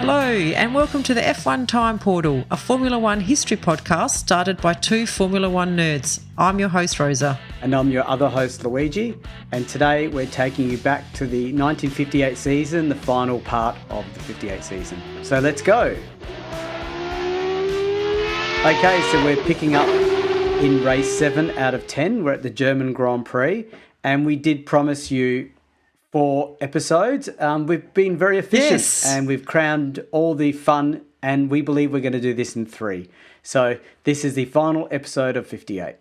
Hello and welcome to the F1 Time Portal, a Formula One history podcast started by two Formula One nerds. I'm your host, Rosa. And I'm your other host, Luigi. And today we're taking you back to the 1958 season, the final part of the 58 season. So let's go. Okay, so we're picking up in race 7 out of 10. We're at the German Grand Prix. And we did promise you 4 episodes. We've been very efficient and we've crowned all the fun, and we believe we're going to do this in 3. So this is the final episode of 58.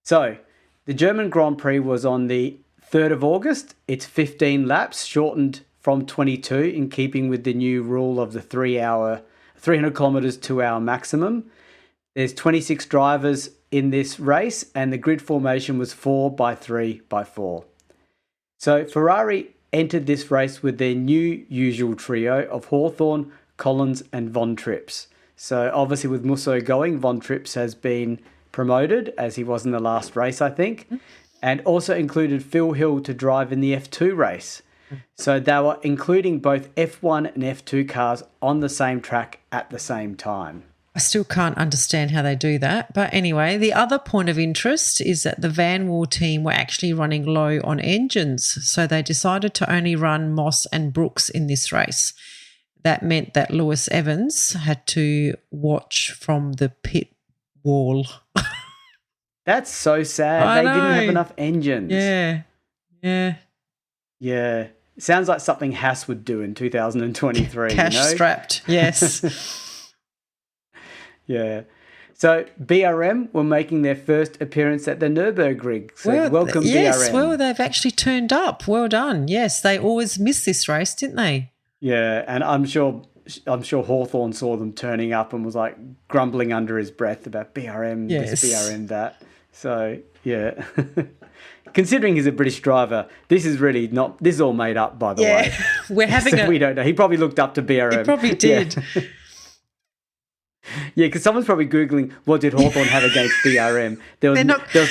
So the German Grand Prix was on the 3rd of August. It's 15 laps, shortened from 22 in keeping with the new rule of the 300 kilometres 2 hour maximum. There's 26 drivers in this race and the grid formation was 4x3x4. So Ferrari entered this race with their new usual trio of Hawthorn, Collins and Von Trips. So obviously with Musso going, Von Trips has been promoted as he was in the last race, I think, and also included Phil Hill to drive in the F2 race. So they were including both F1 and F2 cars on the same track at the same time. I still can't understand how they do that. But anyway, the other point of interest is that the Van Wall team were actually running low on engines. So they decided to only run Moss and Brooks in this race. That meant that Lewis Evans had to watch from the pit wall. That's so sad. They didn't have enough engines. Yeah. Sounds like something Haas would do in 2023. Cash strapped, yes. Yeah. So BRM were making their first appearance at the Nürburgring. So welcome, yes, BRM. Well, they've actually turned up. Well done. Yes, they always miss this race, didn't they? Yeah, and I'm sure Hawthorn saw them turning up and was like grumbling under his breath about BRM, this, BRM, that. So, yeah. Considering he's a British driver, this is really not, this is all made up, by the way. We're having so we don't know. He probably looked up to BRM. He probably did. Yeah. Yeah, because someone's probably Googling, what did Hawthorn have against BRM? There was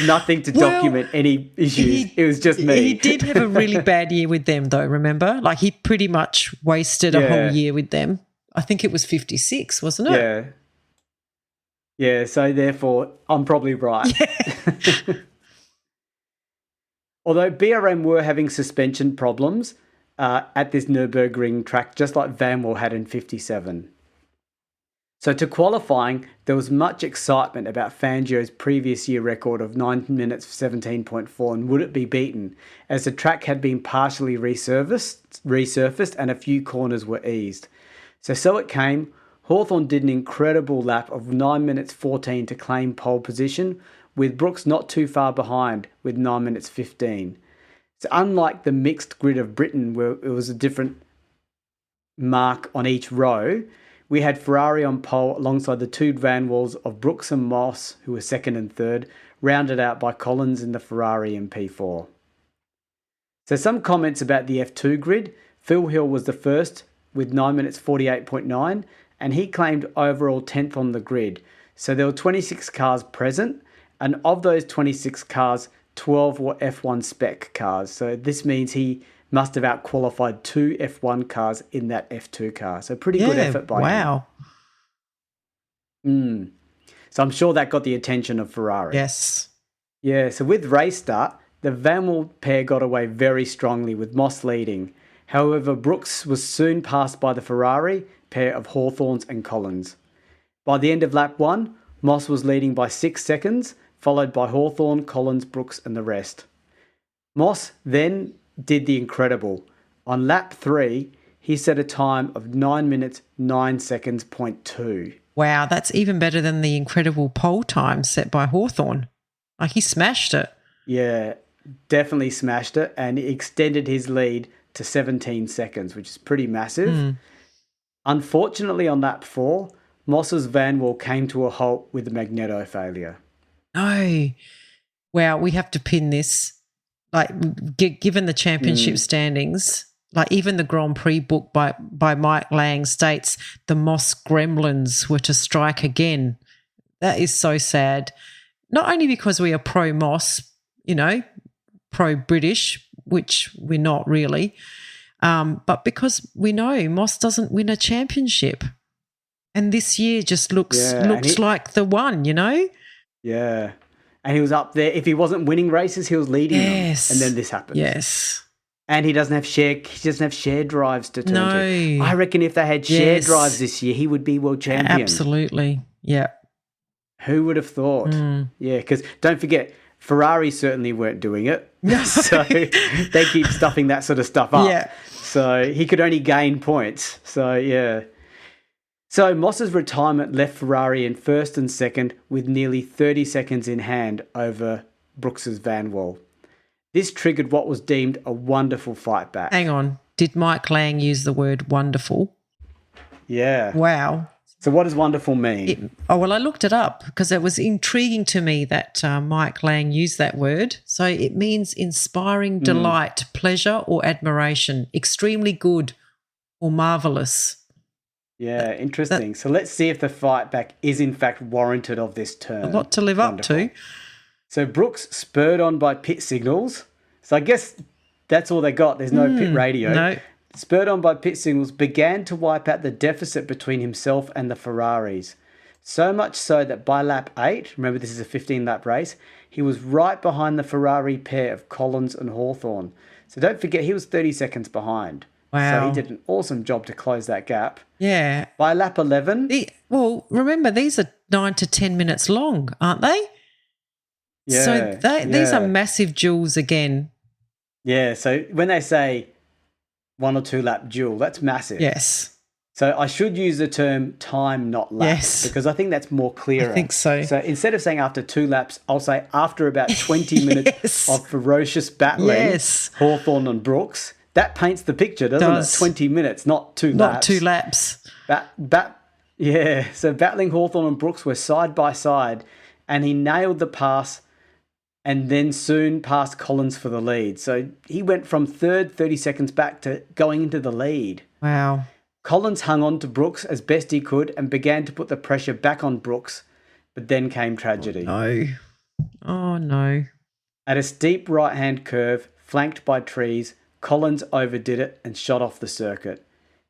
nothing to document any issues. It was just me. He did have a really bad year with them, though, remember? Like, he pretty much wasted a whole year with them. I think it was 56, wasn't it? Yeah. Yeah, so therefore, I'm probably right. Yeah. Although BRM were having suspension problems at this Nürburgring track, just like Van Wall had in 57. So to qualifying, there was much excitement about Fangio's previous year record of 9 minutes 17.4 and would it be beaten, as the track had been partially resurfaced and a few corners were eased. So it came. Hawthorn did an incredible lap of 9 minutes 14 to claim pole position, with Brooks not too far behind with 9 minutes 15. So unlike the mixed grid of Britain where it was a different mark on each row, we had Ferrari on pole alongside the two Van Walls of Brooks and Moss, who were 2nd and 3rd, rounded out by Collins in the Ferrari in P4. So some comments about the F2 grid. Phil Hill was the first with 9 minutes 48.9, and he claimed overall 10th on the grid. So there were 26 cars present, and of those 26 cars, 12 were F1 spec cars. So this means he must have out-qualified 2 F1 cars in that F2 car. So pretty good effort by him. So I'm sure that got the attention of Ferrari. Yes. Yeah, so with race start, the Van Wall pair got away very strongly with Moss leading. However, Brooks was soon passed by the Ferrari pair of Hawthorns and Collins. By the end of lap 1, Moss was leading by 6 seconds, followed by Hawthorn, Collins, Brooks and the rest. Moss then did the incredible. On lap 3, he set a time of 9 minutes 9 seconds .2. Wow, that's even better than the incredible pole time set by Hawthorn. Like, he smashed it. Yeah, definitely smashed it, and he extended his lead to 17 seconds, which is pretty massive. Unfortunately, on lap 4, Moss's Van Wall came to a halt with the magneto failure. No. Wow, we have to pin this. Like, given the championship standings, like even the Grand Prix book by Mike Lang states the Moss Gremlins were to strike again. That is so sad. Not only because we are pro-Moss, pro-British, which we're not really, But because we know Moss doesn't win a championship, and this year just looks like the one, you know? Yeah. And he was up there. If he wasn't winning races, he was leading them. Yes. And then this happens. Yes. And he doesn't have share drives to turn to. I reckon if they had share drives this year, he would be world champion. Absolutely. Yeah. Who would have thought? Yeah, because don't forget, Ferrari certainly weren't doing it. So they keep stuffing that sort of stuff up. Yeah. So he could only gain points. So, yeah. So Moss's retirement left Ferrari in first and second with nearly 30 seconds in hand over Brooks's Van Wall. This triggered what was deemed a wonderful fight back. Hang on. Did Mike Lang use the word wonderful? Yeah. Wow. So what does wonderful mean? I looked it up because it was intriguing to me that Mike Lang used that word. So it means inspiring delight, pleasure or admiration, extremely good or marvellous. Yeah, interesting. So let's see if the fight back is in fact warranted of this term. A lot to live up to. So Brooks, spurred on by pit signals. So I guess that's all they got. There's no pit radio. No. Spurred on by pit signals, began to wipe out the deficit between himself and the Ferraris. So much so that by lap 8, remember this is a 15-lap race, he was right behind the Ferrari pair of Collins and Hawthorn. So don't forget, he was 30 seconds behind. Wow. So he did an awesome job to close that gap. Yeah. By lap 11... remember, these are 9 to 10 minutes long, aren't they? Yeah. So these are massive duels again. Yeah, so when they say 1 or 2 lap duel, that's massive. Yes. So I should use the term time, not laps, because I think that's more clearer. I think so. So instead of saying after 2 laps, I'll say after about 20 minutes of ferocious battling, Hawthorn and Brooks. That paints the picture, doesn't it? 20 minutes, not 2 laps. Not 2 laps. So battling Hawthorn and Brooks were side by side, and he nailed the pass and then soon passed Collins for the lead. So he went from third, 30 seconds back to going into the lead. Wow. Collins hung on to Brooks as best he could and began to put the pressure back on Brooks, but then came tragedy. Oh, no. At a steep right-hand curve, flanked by trees, Collins overdid it and shot off the circuit,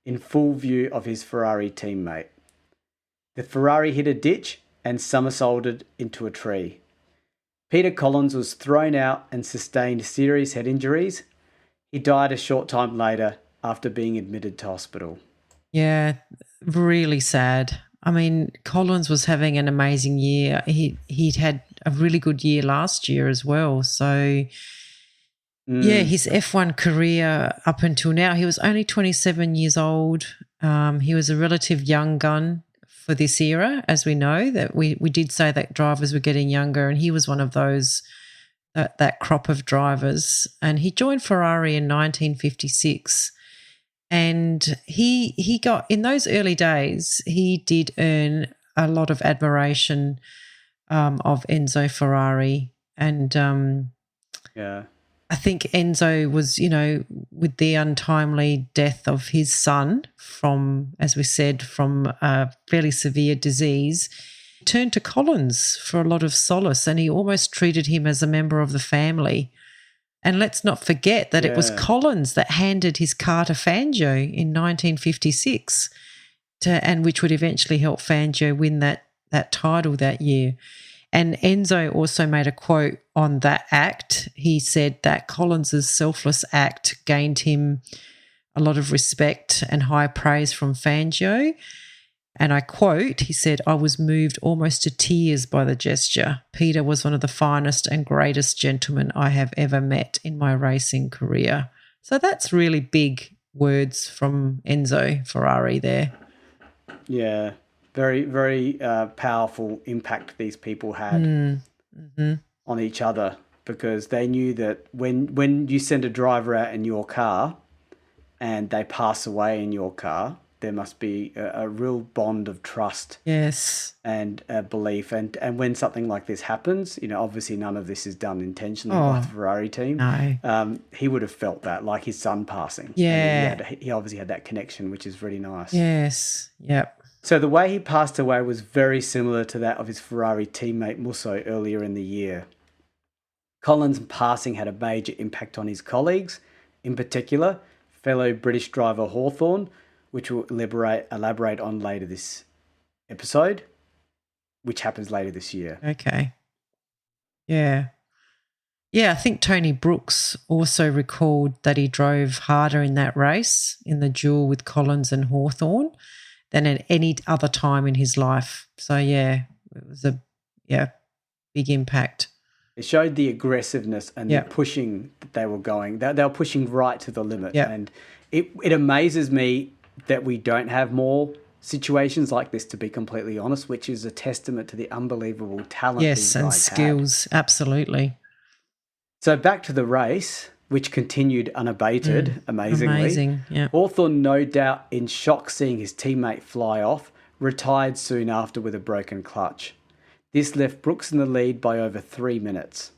in full view of his Ferrari teammate. The Ferrari hit a ditch and somersaulted into a tree. Peter Collins was thrown out and sustained serious head injuries. He died a short time later after being admitted to hospital. Yeah, really sad. I mean, Collins was having an amazing year. He'd had a really good year last year as well. So, yeah, his F1 career up until now, he was only 27 years old. He was a relative young gun for this era, as we know, that we did say that drivers were getting younger, and he was one of those, that crop of drivers. And he joined Ferrari in 1956. And he got, in those early days, he did earn a lot of admiration of Enzo Ferrari. And I think Enzo was, with the untimely death of his son from, as we said, from a fairly severe disease, turned to Collins for a lot of solace, and he almost treated him as a member of the family. And let's not forget that it was Collins that handed his car to Fangio in 1956, and which would eventually help Fangio win that title that year. And Enzo also made a quote on that act. He said that Collins's selfless act gained him a lot of respect and high praise from Fangio. And I quote, he said, "I was moved almost to tears by the gesture. Peter was one of the finest and greatest gentlemen I have ever met in my racing career." So that's really big words from Enzo Ferrari there. Yeah, very, very powerful impact these people had on each other, because they knew that when you send a driver out in your car and they pass away in your car, there must be a real bond of trust, and belief. And when something like this happens, obviously none of this is done intentionally by the Ferrari team. No. He would have felt that, like his son passing. Yeah. And he obviously had that connection, which is really nice. Yes. Yep. So the way he passed away was very similar to that of his Ferrari teammate Musso earlier in the year. Collins' passing had a major impact on his colleagues. In particular, fellow British driver Hawthorn, which we'll elaborate on later this episode, which happens later this year. Okay. Yeah. Yeah, I think Tony Brooks also recalled that he drove harder in that race in the duel with Collins and Hawthorn than at any other time in his life. So, yeah, it was a big impact. It showed the aggressiveness and the pushing that they were going. They were pushing right to the limit. Yep. And it amazes me that we don't have more situations like this, to be completely honest, which is a testament to the unbelievable talent these guys and skills, absolutely. So back to the race, which continued unabated, amazingly. Amazing, yeah. Hawthorn, no doubt in shock seeing his teammate fly off, retired soon after with a broken clutch. This left Brooks in the lead by over 3 minutes.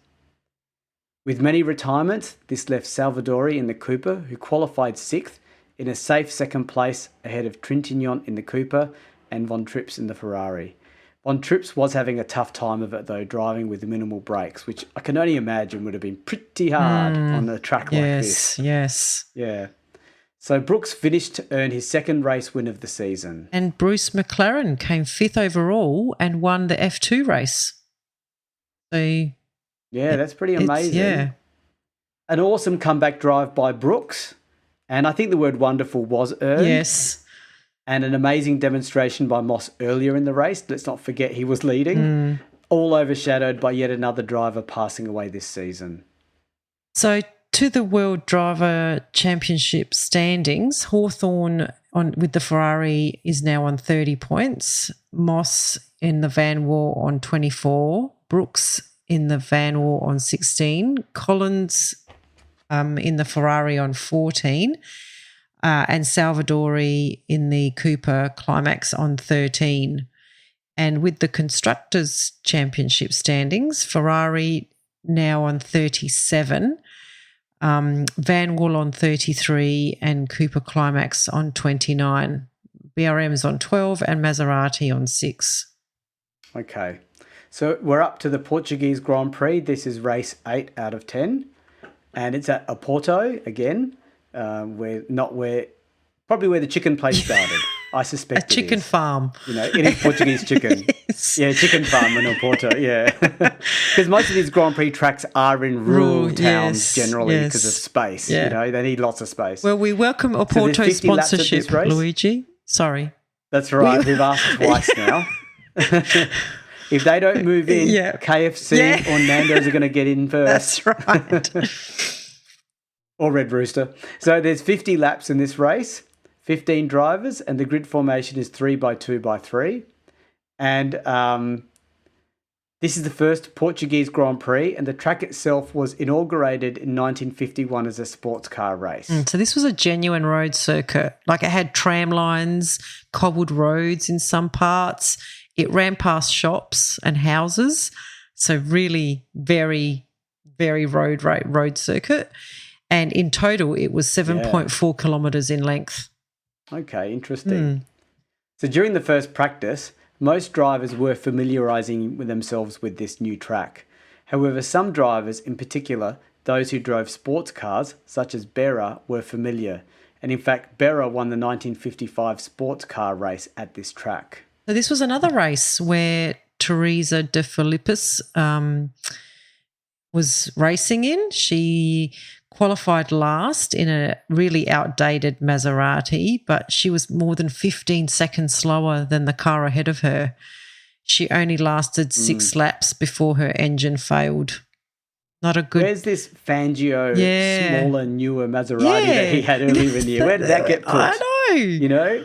With many retirements, this left Salvadori in the Cooper, who qualified 6th, in a safe second place ahead of Trintignant in the Cooper and Von Trips in the Ferrari. Von Trips was having a tough time of it, though, driving with minimal brakes, which I can only imagine would have been pretty hard on a track like this. Yes. Yeah. So Brooks finished to earn his second race win of the season. And Bruce McLaren came 5th overall and won the F2 race. So that's pretty amazing. Yeah. An awesome comeback drive by Brooks, and I think the word wonderful was earned. Yes. And an amazing demonstration by Moss earlier in the race. Let's not forget he was leading, all overshadowed by yet another driver passing away this season. So to the World Driver Championship standings, Hawthorn with the Ferrari is now on 30 points, Moss in the Van Wall on 24, Brooks in the Van Wall on 16, Collins in the Ferrari on 14, and Salvadori in the Cooper Climax on 13. And with the Constructors' Championship standings, Ferrari now on 37, Van Wall on 33 and Cooper Climax on 29. BRM's on 12 and Maserati on 6. Okay. So we're up to the Portuguese Grand Prix. This is race 8 out of 10. And it's at Oporto again. Probably where the chicken place started. I suspect a chicken farm. It is Portuguese chicken. Yes. Yeah, chicken farm in Oporto, yeah. Because most of these Grand Prix tracks are in rural towns generally because of space. Yeah. They need lots of space. Well, we welcome Oporto sponsorship, Luigi. Sorry. That's right. We've asked twice now. If they don't move in, KFC or Nando's are going to get in first. That's right. Or Red Rooster. So there's 50 laps in this race, 15 drivers, and the grid formation is 3x2x3. And this is the first Portuguese Grand Prix, and the track itself was inaugurated in 1951 as a sports car race. So this was a genuine road circuit. Like, it had tram lines, cobbled roads in some parts. It ran past shops and houses. So really very, very road circuit. And in total, it was 7.4 kilometres in length. Okay, interesting. So during the first practice, most drivers were familiarising themselves with this new track. However, some drivers, in particular those who drove sports cars, such as Berra, were familiar. And in fact, Berra won the 1955 sports car race at this track. So this was another race where Teresa de Filippis was racing in. She qualified last in a really outdated Maserati, but she was more than 15 seconds slower than the car ahead of her. She only lasted 6 laps before her engine failed. Not a good... Where's this Fangio, smaller, newer Maserati that he had earlier in the year? Where did that get put? I know.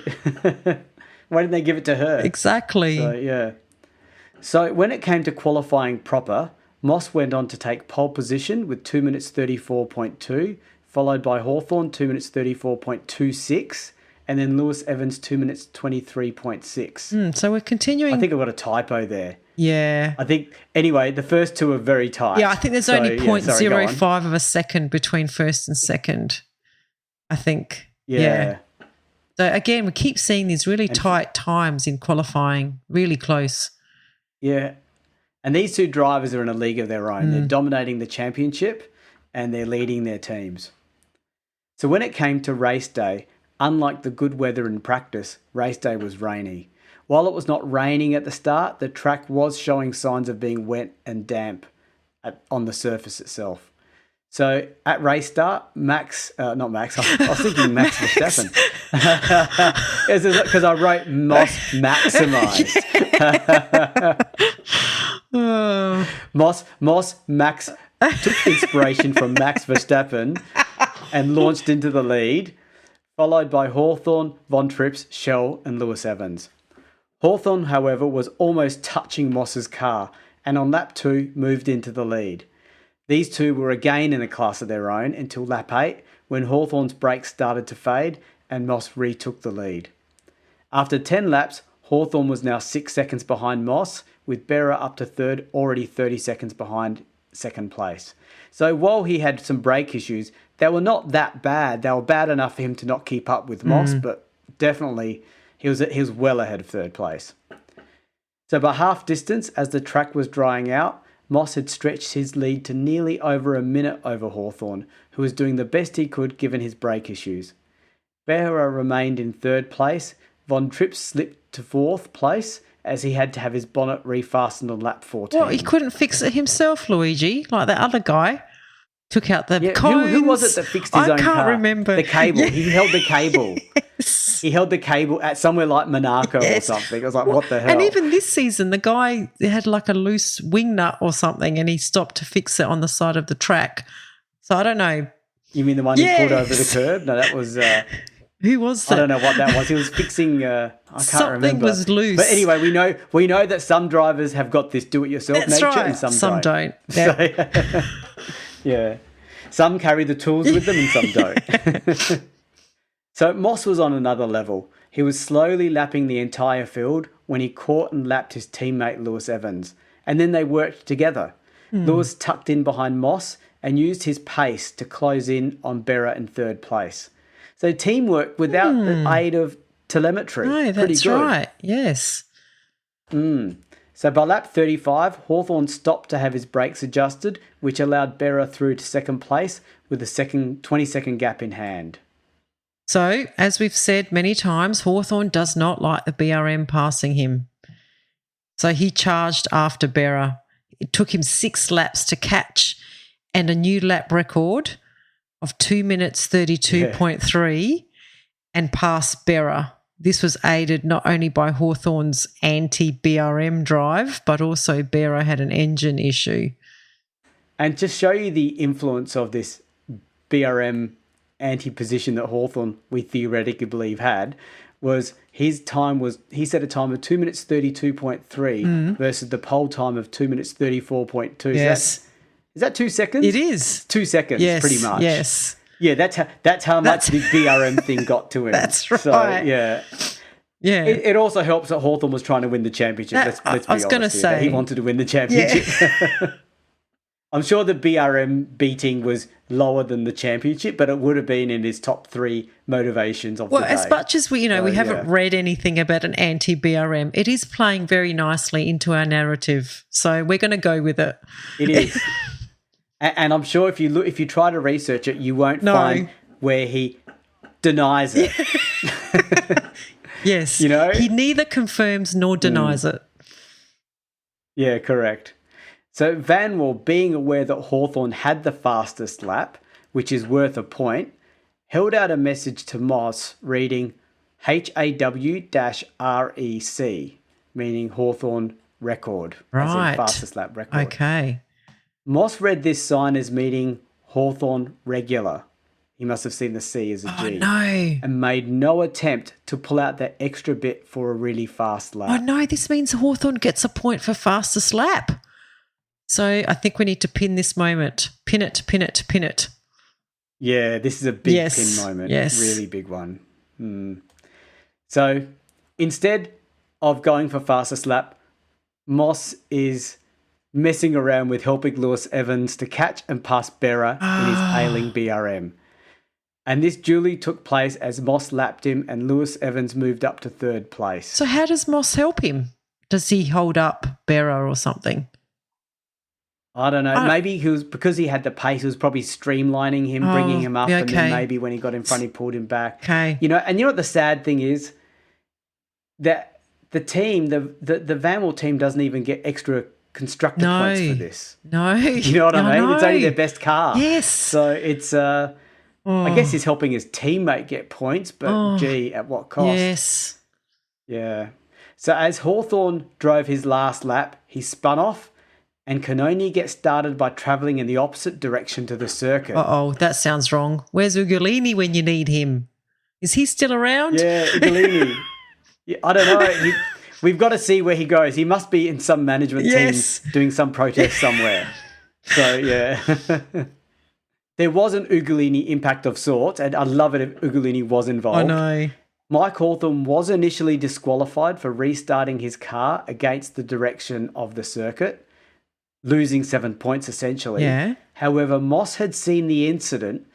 Why didn't they give it to her? Exactly. So when it came to qualifying proper, Moss went on to take pole position with 2 minutes 34.2, followed by Hawthorn 2 minutes 34.26, and then Lewis Evans 2 minutes 23.6. So we're continuing. I think I've got a typo there. Yeah. I think, anyway, the first two are very tight. Yeah, I think there's only 0.05 of a second between first and second, I think. Yeah. So, again, we keep seeing these really tight times in qualifying, really close. Yeah. And these two drivers are in a league of their own. They're dominating the championship and they're leading their teams. So when it came to race day, unlike the good weather in practice, race day was rainy. While it was not raining at the start, the track was showing signs of being wet and damp on the surface itself. So at race start, not Max, I was thinking Max Verstappen. Because I wrote Moss maximised. Max took inspiration from Max Verstappen and launched into the lead, followed by Hawthorn, Von Trips, Schell and Lewis Evans. Hawthorn, however, was almost touching Moss's car and on lap 2 moved into the lead. These two were again in a class of their own until lap 8 when Hawthorn's brakes started to fade and Moss retook the lead. After 10 laps, Hawthorn was now 6 seconds behind Moss, with Berra up to third, already 30 seconds behind second place. So while he had some brake issues, they were not that bad. They were bad enough for him to not keep up with Moss, but definitely he was well ahead of third place. So by half distance, as the track was drying out, Moss had stretched his lead to nearly over a minute over Hawthorn, who was doing the best he could given his brake issues. Berra remained in third place. Von Trips slipped to fourth place as he had to have his bonnet refastened on lap 14. Well, he couldn't fix it himself, Luigi, like that other guy. Took out the cones. Who was it that fixed his own car? I can't remember. The cable. Yeah. He held the cable. Yes. He held the cable at somewhere like Monaco or something. I was like, what the hell? And even this season, the guy had like a loose wing nut or something and he stopped to fix it on the side of the track. So I don't know. You mean the one he pulled over the curb? No, that was... who was that? I don't know what that was. He was fixing... I can't something remember. Something was loose. But anyway, we know that some drivers have got this do-it-yourself nature right. and some don't. Yep. So, yeah. Some carry the tools with them and some don't. So Moss was on another level. He was slowly lapping the entire field when he caught and lapped his teammate Lewis Evans. And then they worked together. Lewis tucked in behind Moss and used his pace to close in on Berra in third place. So teamwork without the aid of telemetry. No, that's right. Yes. So by lap 35, Hawthorn stopped to have his brakes adjusted, which allowed Berra through to second place with a 20-second gap in hand. So, as we've said many times, Hawthorn does not like the BRM passing him. So he charged after Berra. It took him 6 laps to catch and a new lap record of 2 minutes 32.3 and pass Berra. This was aided not only by Hawthorn's anti-BRM drive, but also Berra had an engine issue. And to show you the influence of this BRM anti-position that Hawthorn, we theoretically believe, had, was he set a time of 2 minutes 32.3 versus the pole time of 2 minutes 34.2. Yes. Is that 2 seconds? It is. 2 seconds, yes, pretty much. Yes. Yeah, that's how much the BRM thing got to him. That's right. So, yeah. Yeah. It also helps that Hawthorn was trying to win the championship. Let's be honest. I was going to say he wanted to win the championship. Yeah. I'm sure the BRM beating was lower than the championship, but it would have been in his top 3 motivations of the day. Well, as much as we haven't read anything about an anti-BRM, it is playing very nicely into our narrative. So we're going to go with it. It is. And I'm sure if you try to research it, you won't find where he denies it. Yes. You know? He neither confirms nor denies it. Yeah, correct. So Van Wall, being aware that Hawthorn had the fastest lap, which is worth a point, held out a message to Moss reading HAW-REC, meaning Hawthorn record, as in fastest lap record. Okay. Moss read this sign as meaning Hawthorn regular. He must have seen the C as a G. Oh, no. And made no attempt to pull out that extra bit for a really fast lap. Oh, no, this means Hawthorn gets a point for fastest lap. So I think we need to pin this moment. Pin it, pin it, pin it. Yeah, this is a big pin moment. Yes. Really big one. So instead of going for fastest lap, Moss is messing around with helping Lewis Evans to catch and pass Berra in his ailing BRM. And this duly took place as Moss lapped him and Lewis Evans moved up to third place. So how does Moss help him? Does he hold up Berra or something? I don't know. Maybe because he had the pace, he was probably streamlining him, bringing him up, and then maybe when he got in front, he pulled him back. Okay. And you know what the sad thing is? That the team, the Van Wall team doesn't even get extra constructor points for this. No. You know what I mean? It's only their best car. Yes. So it's, I guess he's helping his teammate get points, but gee, at what cost? Yes. Yeah. So as Hawthorn drove his last lap, he spun off and can only get started by travelling in the opposite direction to the circuit. Uh-oh, that sounds wrong. Where's Ugolini when you need him? Is he still around? Yeah, Ugolini. I don't know. We've got to see where he goes. He must be in some management team doing some protest somewhere. So, yeah. There was an Ugolini impact of sorts, and I'd love it if Ugolini was involved. I know. Mike Hawthorn was initially disqualified for restarting his car against the direction of the circuit, losing 7 points essentially. Yeah. However, Moss had seen the incident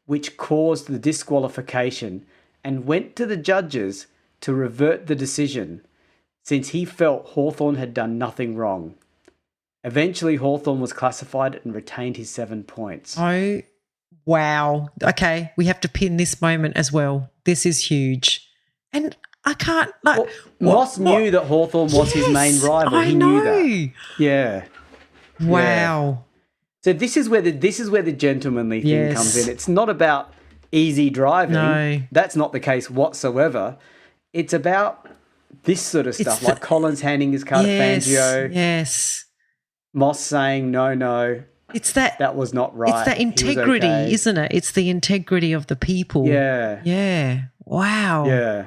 which caused the disqualification and went to the judges to revert the decision since he felt Hawthorn had done nothing wrong. Eventually, Hawthorn was classified and retained his 7 points. Oh, wow. Okay, we have to pin this moment as well. This is huge. And I can't, Moss knew that Hawthorn was his main rival. He knew that. Yeah. Wow. Yeah. So this is where the gentlemanly thing comes in. It's not about easy driving. No. That's not the case whatsoever. It's about this sort of stuff, like Collins handing his car to Fangio. Yes. Moss saying, no. It's that was not right. It's that integrity, isn't it? It's the integrity of the people. Yeah. Yeah. Wow. Yeah.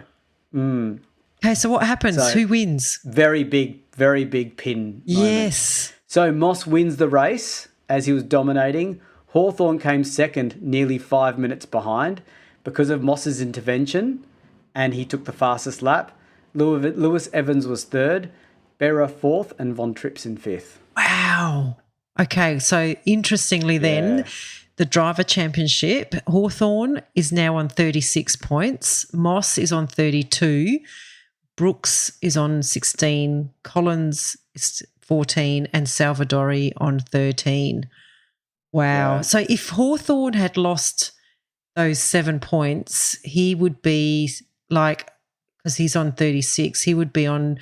Okay, so what happens? So, who wins? Very big pin moment. Yes. So Moss wins the race as he was dominating. Hawthorn came second, nearly 5 minutes behind because of Moss's intervention, and he took the fastest lap. Lewis Evans was third, Berra fourth, and Von Trips in fifth. Wow. Okay, so interestingly then, the driver championship, Hawthorn is now on 36 points, Moss is on 32, Brooks is on 16, Collins is 14, and Salvadori on 13. Wow. Yeah. So if Hawthorn had lost those 7 points, he would be because he's on 36, he would be on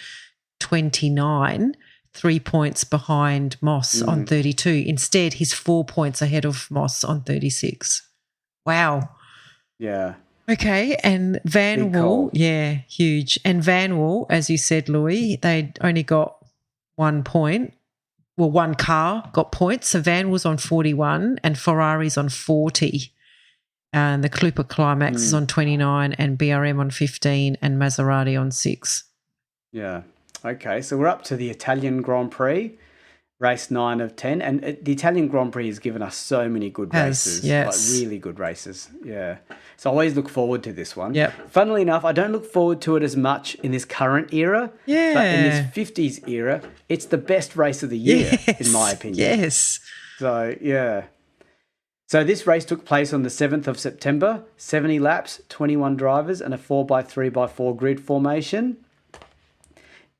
29, 3 points behind Moss on 32. Instead, he's 4 points ahead of Moss on 36. Wow. Yeah. Okay, and Van Wall, huge. And Van Wall, as you said, Louis, they only got 1 point. Well, one car got points. So Van was on 41 and Ferrari's on 40. And the Clipper Climax is on 29 and BRM on 15 and Maserati on 6. Yeah. Okay, so we're up to the Italian Grand Prix, race 9 of 10. And the Italian Grand Prix has given us so many good races, like really good races. Yeah. So I always look forward to this one. Yep. Funnily enough, I don't look forward to it as much in this current era. Yeah. But in this 50s era, it's the best race of the year, in my opinion. Yes. So, yeah. So this race took place on the 7th of September, 70 laps, 21 drivers, and a 4x3x4 grid formation.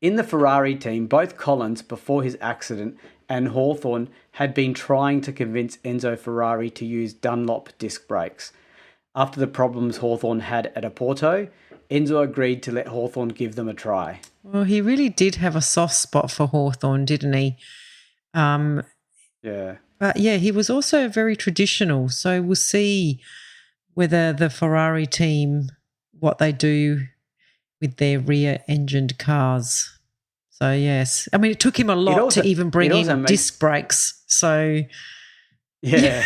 In the Ferrari team, both Collins, before his accident, and Hawthorn had been trying to convince Enzo Ferrari to use Dunlop disc brakes. After the problems Hawthorn had at Oporto, Enzo agreed to let Hawthorn give them a try. Well, he really did have a soft spot for Hawthorn, didn't he? Yeah. But, yeah, he was also very traditional. So we'll see whether the Ferrari team, what they do with their rear-engined cars. So, yes. I mean, it took him a lot to even bring in disc brakes. So, yeah.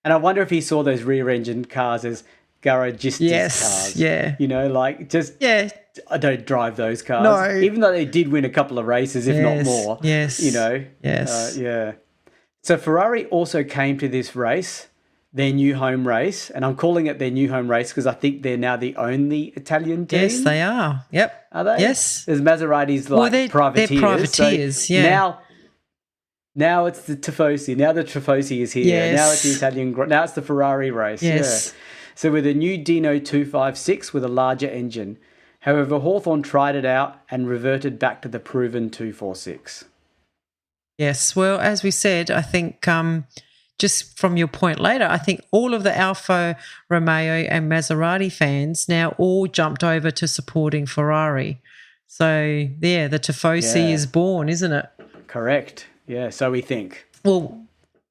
And I wonder if he saw those rear-engined cars as garagistas cars. Yeah. You know, like just I don't drive those cars. No. Even though they did win a couple of races, if not more. Yes. You know. Yes. Yeah. So Ferrari also came to this race, their new home race, and I'm calling it their new home race because I think they're now the only Italian team. Yes, they are. Yep. Are they? Yes. There's Maserati's privateers. They're privateers, so Now it's the Tifosi. Now the Tifosi is here. Yes. Now it's the Italian. Now it's the Ferrari race. Yes. Yeah. So with a new Dino 256 with a larger engine. However, Hawthorn tried it out and reverted back to the proven 246. Yes. Well, as we said, I think just from your point later, I think all of the Alfa Romeo and Maserati fans now all jumped over to supporting Ferrari. So, yeah, the Tifosi is born, isn't it? Correct. Yeah, so we think. Well,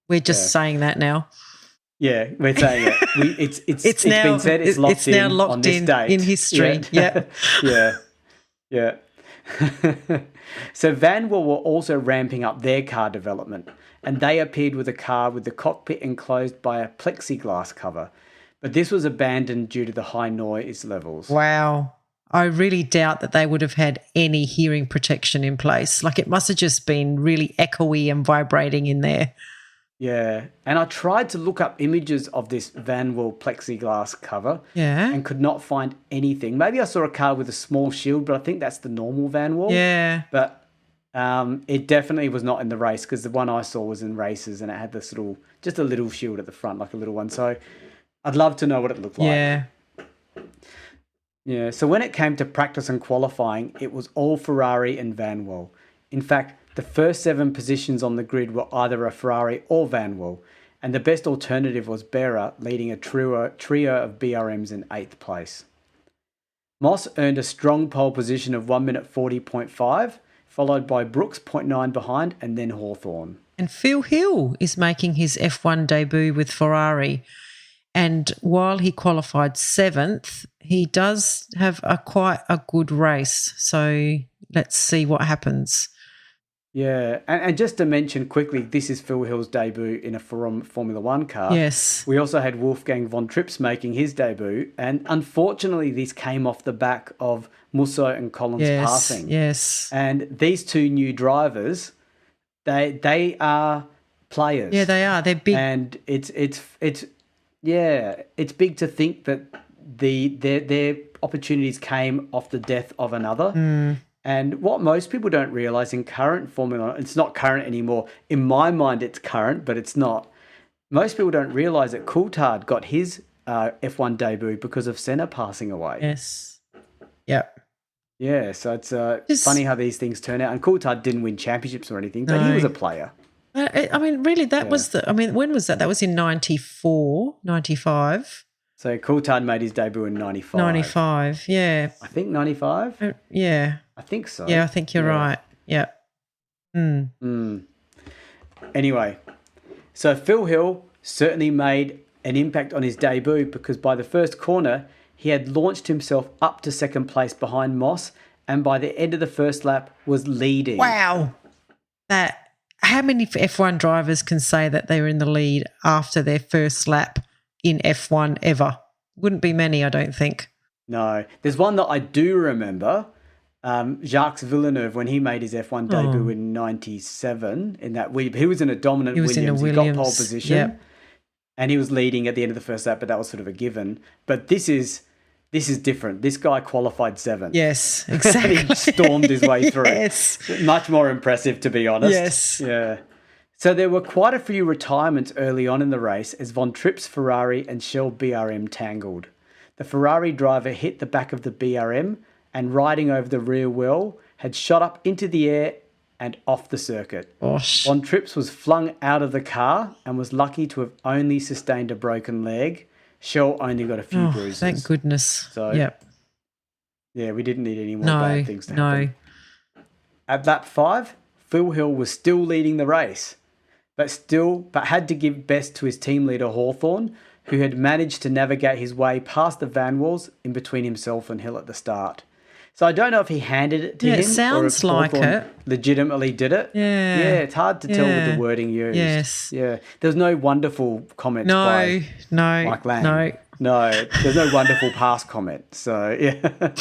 we're just saying that now. Yeah, we're saying it. It's now been said. It's locked in now locked on this date in history. Yeah. Yeah. So Vanwell were also ramping up their car development, and they appeared with a car with the cockpit enclosed by a plexiglass cover. But this was abandoned due to the high noise levels. Wow. I really doubt that they would have had any hearing protection in place. Like, it must have just been really echoey and vibrating in there. Yeah, and I tried to look up images of this Vanwell plexiglass cover and could not find anything. Maybe I saw a car with a small shield, but I think that's the normal Vanwell. Yeah. But it definitely was not in the race, because the one I saw was in races and it had this just a little shield at the front, like a little one. So I'd love to know what it looked like. Yeah. Yeah, so when it came to practice and qualifying, it was all Ferrari and Vanwell. In fact, the first 7 positions on the grid were either a Ferrari or Vanwell, and the best alternative was Berra, leading a trio of BRMs in 8th place. Moss earned a strong pole position of 1 minute 40.5, followed by Brooks 0.9 behind, and then Hawthorn. And Phil Hill is making his F1 debut with Ferrari. And while he qualified 7th, he does have quite a good race. So let's see what happens. Yeah, and just to mention quickly, this is Phil Hill's debut in a Formula One car. Yes. We also had Wolfgang von Trips making his debut, and unfortunately this came off the back of Musso and Collins passing. Yes. And these 2 new drivers, they are players. Yeah, they are. They're big. And it's big to think that their opportunities came off the death of another. And what most people don't realise in current Formula, it's not current anymore. In my mind, it's current, but it's not. Most people don't realise that Coulthard got his F1 debut because of Senna passing away. Yes. Yep. Yeah, so it's funny how these things turn out. And Coulthard didn't win championships or anything, but he was a player. I mean, really, that was when was that? That was in 94, 95. So Coulthard made his debut in 95. 95, yeah. I think 95? Yeah. I think so. Yeah, I think you're right. Yeah. Anyway, so Phil Hill certainly made an impact on his debut, because by the first corner, he had launched himself up to 2nd place behind Moss, and by the end of the first lap was leading. Wow. How many F1 drivers can say that they were in the lead after their first lap in F1 ever? Wouldn't be many, I don't think. No. There's one that I do remember. Jacques Villeneuve, when he made his F1 debut in 97, he was in a dominant Williams. He got pole position, and he was leading at the end of the first lap, but that was sort of a given. But this is different. This guy qualified 7th. Yes, exactly. And he stormed his way through. Yes. Much more impressive, to be honest. Yes. Yeah. So there were quite a few retirements early on in the race as Von Tripp's Ferrari and Shell BRM tangled. The Ferrari driver hit the back of the BRM and, riding over the rear wheel, had shot up into the air and off the circuit. Gosh. Von Trips was flung out of the car and was lucky to have only sustained a broken leg. Shell only got a few bruises. Thank goodness. So, yeah, we didn't need any more bad things to happen. At lap 5, Phil Hill was still leading the race, but had to give best to his team leader Hawthorn, who had managed to navigate his way past the Vanwells in between himself and Hill at the start. So I don't know if he handed it to him, it sounds or if like Hawthorn it legitimately did it. Yeah, it's hard to tell with the wording used. Yes, yeah. There's no wonderful comments by Mike Lang. No, there's no wonderful pass comment. So yeah.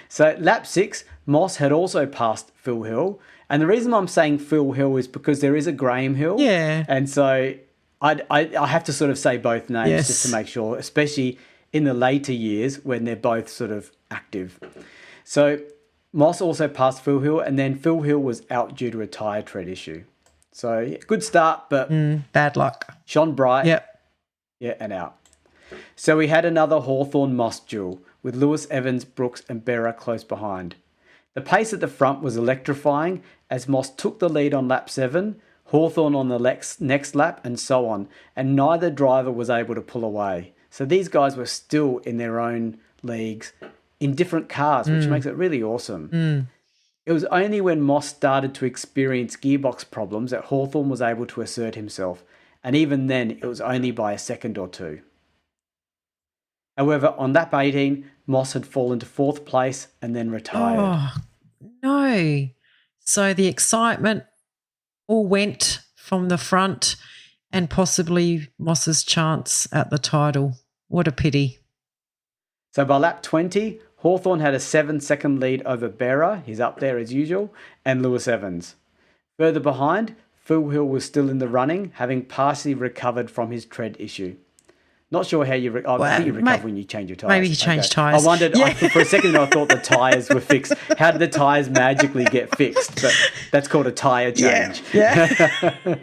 So lap 6, Moss had also passed Phil Hill, and the reason I'm saying Phil Hill is because there is a Graham Hill. Yeah, and so I have to sort of say both names just to make sure, especially in the later years when they're both sort of active. So Moss also passed Phil Hill, and then Phil Hill was out due to a tyre tread issue. So good start, but bad luck. Shone bright. Yep. Yeah, and out. So we had another Hawthorn Moss duel with Lewis, Evans, Brooks and Berra close behind. The pace at the front was electrifying as Moss took the lead on lap 7, Hawthorn on the next lap, and so on, and neither driver was able to pull away. So these guys were still in their own leagues in different cars, which makes it really awesome. It was only when Moss started to experience gearbox problems that Hawthorn was able to assert himself, and even then it was only by a second or two. However, on lap 18, Moss had fallen to 4th place and then retired. Oh, no. So the excitement all went from the front and possibly Moss's chance at the title. What a pity. So by lap 20, Hawthorn had a 7-second lead over Berra, he's up there as usual, and Lewis Evans. Further behind, Phil Hill was still in the running, having partially recovered from his tread issue. Not sure how you... I think you recover when you change your tyres. Maybe he changed tyres. I wondered, for a second I thought the tyres were fixed. How did the tyres magically get fixed? But that's called a tyre change. Yeah.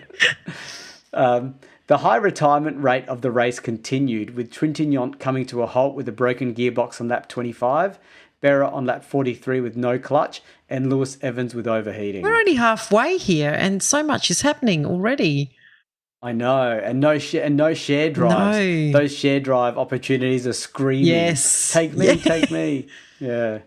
The high retirement rate of the race continued, with Trintignant coming to a halt with a broken gearbox on lap 25, Berra on lap 43 with no clutch, and Lewis Evans with overheating. We're only halfway here and so much is happening already. I know, and no share drives. No. Those share drive opportunities are screaming. Yes. Take me, take me. Yeah.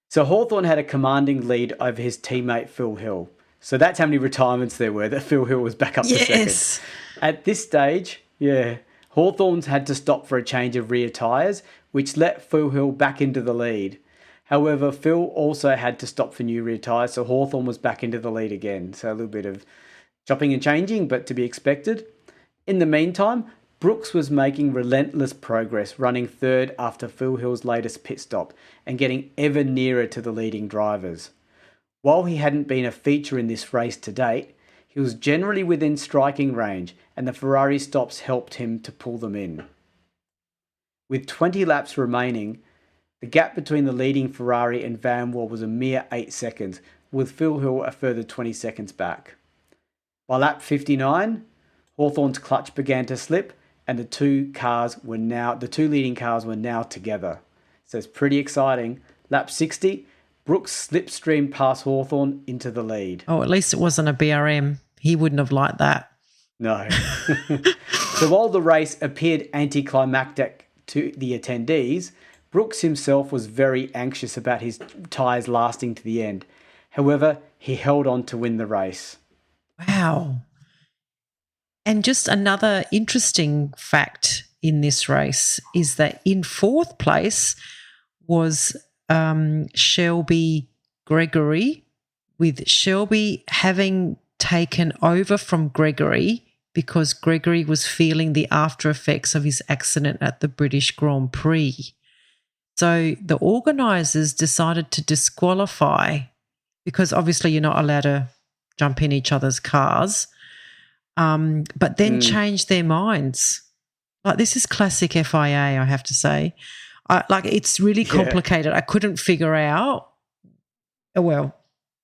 So Hawthorn had a commanding lead over his teammate Phil Hill. So that's how many retirements there were, that Phil Hill was back up to second. At this stage, Hawthorn's had to stop for a change of rear tyres, which let Phil Hill back into the lead. However, Phil also had to stop for new rear tyres, so Hawthorn was back into the lead again. So a little bit of chopping and changing, but to be expected. In the meantime, Brooks was making relentless progress, running 3rd after Phil Hill's latest pit stop and getting ever nearer to the leading drivers. While he hadn't been a feature in this race to date, he was generally within striking range, and the Ferrari stops helped him to pull them in. With 20 laps remaining, the gap between the leading Ferrari and Vanwall was a mere 8 seconds, with Phil Hill a further 20 seconds back. By lap 59, Hawthorn's clutch began to slip, and the two leading cars were now together. So it's pretty exciting. Lap 60, Brooks slipstreamed past Hawthorn into the lead. Oh, at least it wasn't a BRM. He wouldn't have liked that. No. So while the race appeared anticlimactic to the attendees, Brooks himself was very anxious about his tyres lasting to the end. However, he held on to win the race. Wow. And just another interesting fact in this race is that in 4th place was Shelby Gregory, with Shelby having taken over from Gregory because Gregory was feeling the after effects of his accident at the British Grand Prix. So the organisers decided to disqualify, because obviously you're not allowed to jump in each other's cars, but then changed their minds. Like, this is classic FIA, I have to say. It's really complicated. I couldn't figure out. Well,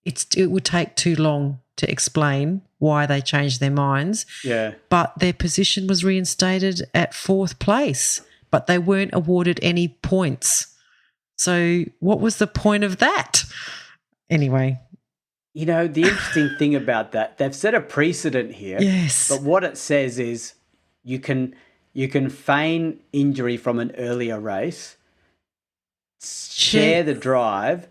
it would take too long to explain why they changed their minds. Yeah. But their position was reinstated at 4th place, but they weren't awarded any points. So what was the point of that? Anyway. You know, the interesting thing about that, they've set a precedent here. Yes. But what it says is you can feign injury from an earlier race, share the drive,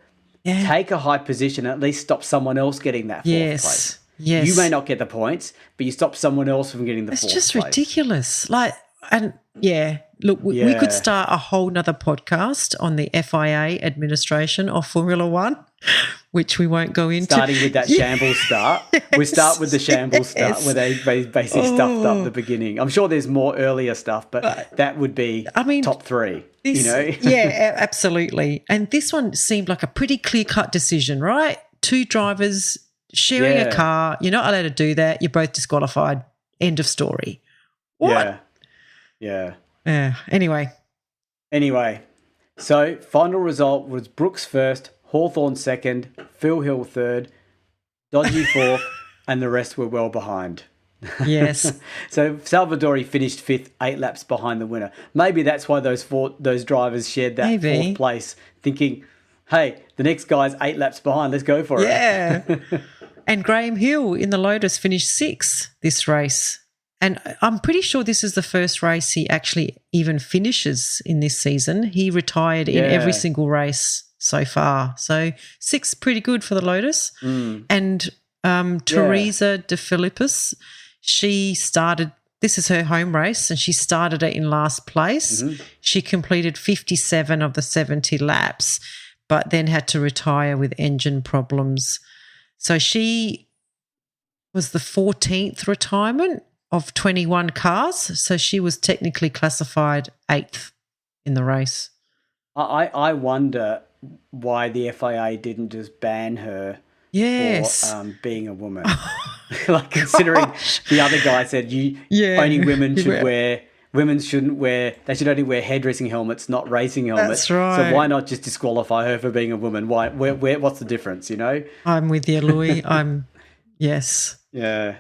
take a high position, and at least stop someone else getting that 4th place. Yes. You may not get the points, but you stop someone else from getting the 4th place. It's just ridiculous. Look, we could start a whole nother podcast on the FIA administration of Formula One, which we won't go into. Starting with that shambles start. We start with the shambles start where they basically stuffed up the beginning. I'm sure there's more earlier stuff, but that would be top 3, Yeah, absolutely. And this one seemed like a pretty clear-cut decision, right? 2 drivers sharing a car. You're not allowed to do that. You're both disqualified. End of story. What? Yeah. Anyway, so final result was Brooks 1st, Hawthorn 2nd, Phil Hill 3rd, Dodgy 4th, and the rest were well behind. Yes. So Salvadori finished 5th, 8 laps behind the winner. Maybe that's why those drivers shared that 4th place, thinking, hey, the next guy's 8 laps behind. Let's go for it. Yeah. And Graham Hill in the Lotus finished 6th this race. And I'm pretty sure this is the first race he actually even finishes in this season. He retired in every single race so far. So 6, pretty good for the Lotus. And Teresa De Philippis, she started, this is her home race, and she started it in last place. She completed 57 of the 70 laps, but then had to retire with engine problems. So she was the 14th retirement of 21 cars, so she was technically classified 8th in the race. I wonder why the FIA didn't just ban her for being a woman. Like, considering the other guy said only women should wear, women shouldn't wear, they should only wear hairdressing helmets, not racing helmets. That's right. So why not just disqualify her for being a woman? Why? What's the difference, you know? I'm with you, Louis. Yes. Yeah.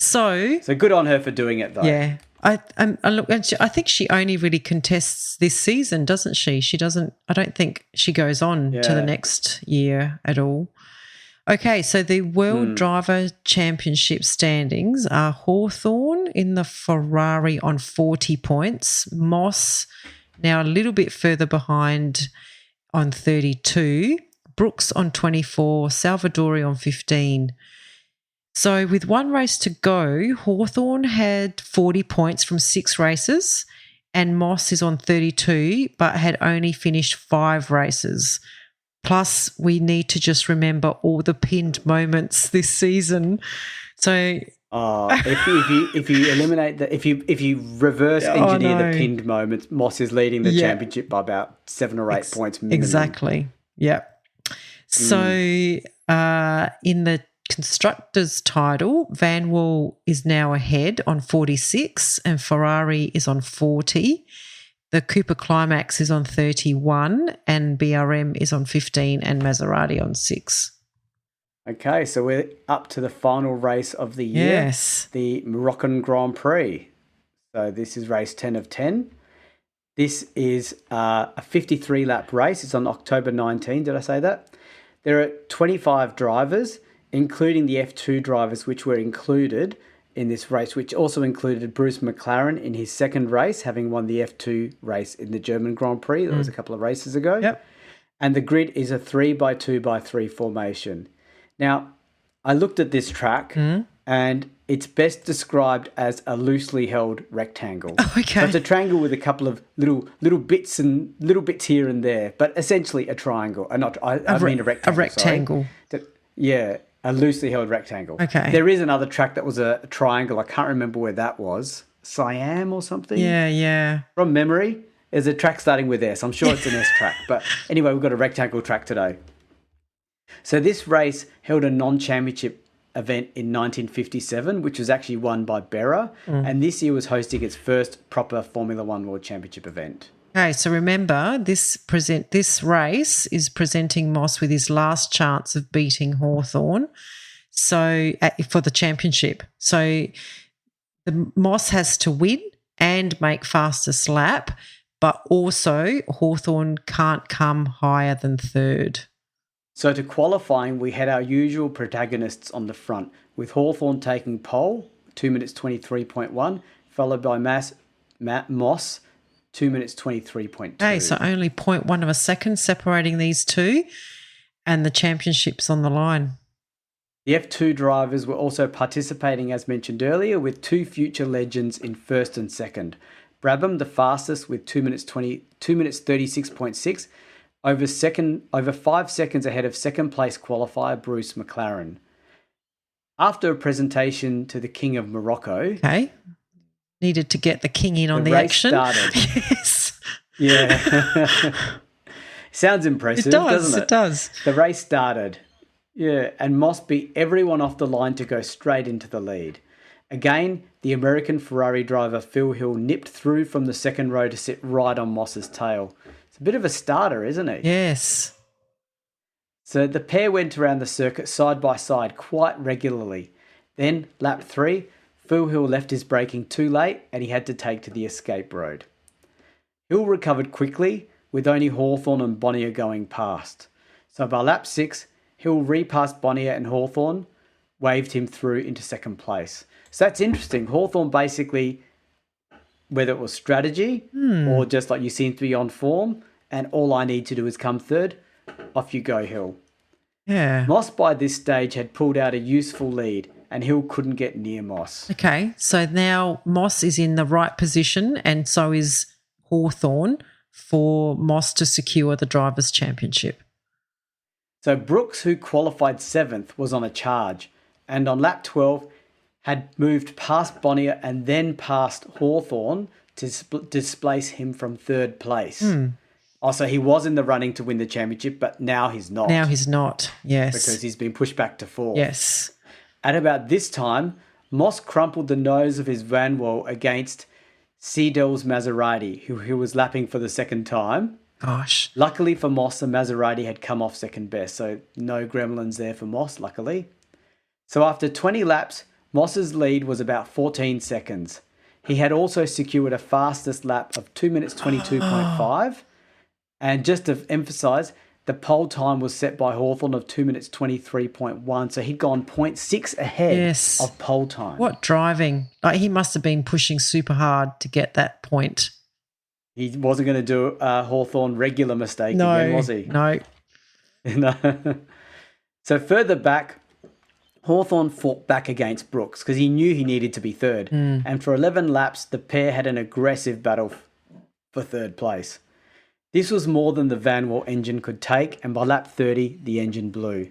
So good on her for doing it, though. Yeah. I think she only really contests this season, doesn't she? She doesn't. I don't think she goes on to the next year at all. Okay, so the World Driver Championship standings are Hawthorn in the Ferrari on 40 points, Moss now a little bit further behind on 32, Brooks on 24, Salvadori on 15. So with one race to go, Hawthorn had 40 points from 6 races, and Moss is on 32 but had only finished 5 races. Plus, we need to just remember all the pinned moments this season. So, if you eliminate if you reverse engineer the pinned moments, Moss is leading the championship by about 7 or 8 points minimum. Exactly. Yep. So, in the constructors' title, Van Wall is now ahead on 46, and Ferrari is on 40. The Cooper Climax is on 31, and BRM is on 15, and Maserati on 6. Okay, so we're up to the final race of the year. Yes. The Moroccan Grand Prix. So this is race 10 of 10. This is a 53-lap race. It's on October 19. Did I say that? There are 25 drivers, including the F2 drivers, which were included in this race, which also included Bruce McLaren in his second race, having won the F2 race in the German Grand Prix. That was a couple of races ago. Yep. And the grid is a 3x2x3 formation. Now, I looked at this track and it's best described as a loosely held rectangle. Okay. So it's a triangle with a couple of little bits here and there, but essentially a triangle. I mean a rectangle. A rectangle. Yeah. A loosely held rectangle. Okay. There is another track that was a triangle. I can't remember where that was. Siam or something? Yeah. From memory, there's a track starting with S. I'm sure it's an S track. But anyway, we've got a rectangle track today. So this race held a non-championship event in 1957, which was actually won by Berra. And this year was hosting its first proper Formula One World Championship event. Okay, so remember, this race is presenting Moss with his last chance of beating Hawthorn for the championship. So the Moss has to win and make fastest lap, but also Hawthorn can't come higher than third. So to qualifying, we had our usual protagonists on the front, with Hawthorn taking pole, 2 minutes 23.1, followed by Moss, 2 minutes 23.2. Okay, so only 0.1 of a second separating these two, and the championship's on the line. The F2 drivers were also participating, as mentioned earlier, with 2 future legends in first and second. Brabham, the fastest, with 2 minutes 36.6, over 5 seconds ahead of second place qualifier Bruce McLaren. After a presentation to the King of Morocco, okay, needed to get the king in on the action. Started. Yes. Yeah. Sounds impressive, doesn't it? It does. The race started. Yeah, and Moss beat everyone off the line to go straight into the lead. Again, the American Ferrari driver Phil Hill nipped through from the second row to sit right on Moss's tail. It's a bit of a starter, isn't it? Yes. So the pair went around the circuit side by side quite regularly. Then, lap 3, Phil Hill left his braking too late and he had to take to the escape road. Hill recovered quickly, with only Hawthorn and Bonnier going past. So by lap 6, Hill repassed Bonnier and Hawthorn, waved him through into second place. So that's interesting. Hawthorn basically, whether it was strategy or just like you seem to be on form and all I need to do is come third, off you go, Hill. Yeah. Moss by this stage had pulled out a useful lead and Hill couldn't get near Moss. Okay, so now Moss is in the right position and so is Hawthorn for Moss to secure the Drivers' Championship. So Brooks, who qualified 7th, was on a charge and on lap 12 had moved past Bonnier and then past Hawthorn to displace him from 3rd place. Also, he was in the running to win the championship, but now he's not. Now he's not, yes. Because he's been pushed back to 4th. Yes. At about this time, Moss crumpled the nose of his Van Wall against Siedel's Maserati, who was lapping for the second time. Gosh. Luckily for Moss, the Maserati had come off second best, so no gremlins there for Moss, luckily. So after 20 laps, Moss's lead was about 14 seconds. He had also secured a fastest lap of 2 minutes 22.5. And just to emphasise, the pole time was set by Hawthorn of 2 minutes 23.1. So he'd gone 0.6 ahead of pole time. What driving. Like he must have been pushing super hard to get that point. He wasn't going to do a Hawthorn regular mistake again, was he? No. No. So further back, Hawthorn fought back against Brooks because he knew he needed to be third. And for 11 laps, the pair had an aggressive battle for 3rd place. This was more than the Van Wall engine could take, and by lap 30, the engine blew.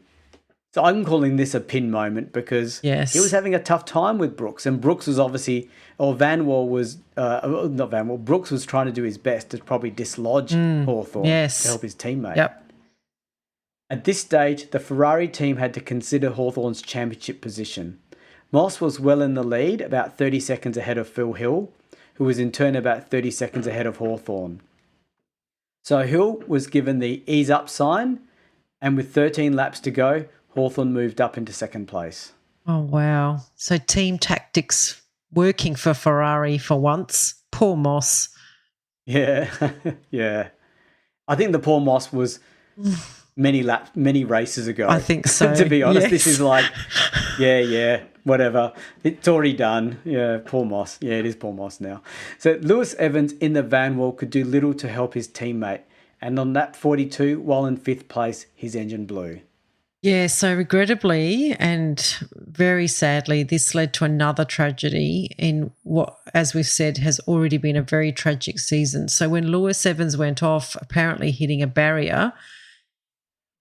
So I'm calling this a pin moment because he was having a tough time with Brooks, and Brooks was obviously, or Van Wall was, not Van Wall, Brooks was trying to do his best to probably dislodge Hawthorn to help his teammate. Yep. At this stage, the Ferrari team had to consider Hawthorn's championship position. Moss was well in the lead, about 30 seconds ahead of Phil Hill, who was in turn about 30 seconds ahead of Hawthorn. So Hill was given the ease up sign, and with 13 laps to go, Hawthorn moved up into second place. Oh, wow. So team tactics working for Ferrari for once. Poor Moss. Yeah, yeah. I think the poor Moss was many races ago. I think so. To be honest, this is like, whatever. It's already done. Yeah, poor Moss. Yeah, it is poor Moss now. So Lewis Evans in the Van Wall could do little to help his teammate. And on lap 42, while in 5th place, his engine blew. Yeah, so regrettably and very sadly, this led to another tragedy in what, as we've said, has already been a very tragic season. So when Lewis Evans went off, apparently hitting a barrier,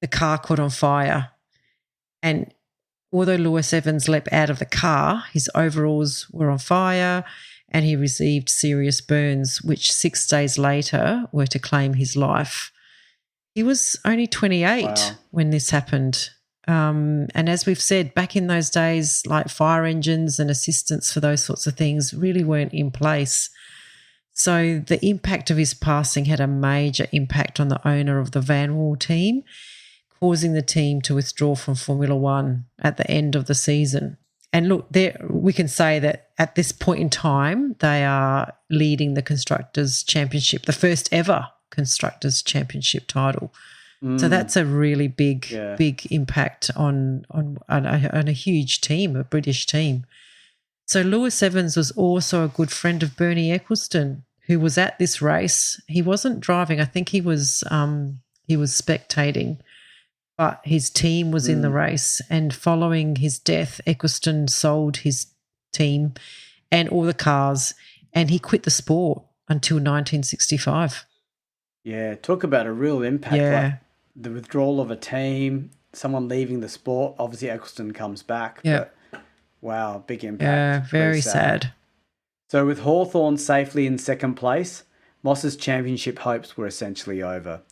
the car caught on fire. And although Lewis Evans leapt out of the car, his overalls were on fire and he received serious burns, which 6 days later were to claim his life. He was only 28 when this happened. And as we've said, back in those days, like fire engines and assistance for those sorts of things really weren't in place. So the impact of his passing had a major impact on the owner of the Van Wall team, causing the team to withdraw from Formula One at the end of the season. And look, we can say that at this point in time, they are leading the Constructors' Championship, the first ever Constructors' Championship title. So that's a really big impact on a huge team, a British team. So Lewis Evans was also a good friend of Bernie Ecclestone, who was at this race. He wasn't driving. I think he was spectating, but his team was in the race. And following his death, Ecclestone sold his team and all the cars, and he quit the sport until 1965. Yeah, talk about a real impact. Yeah. Like the withdrawal of a team, someone leaving the sport. Obviously, Ecclestone comes back. Yeah. But wow, big impact. Yeah, very sad. So with Hawthorn safely in second place, Moss's championship hopes were essentially over.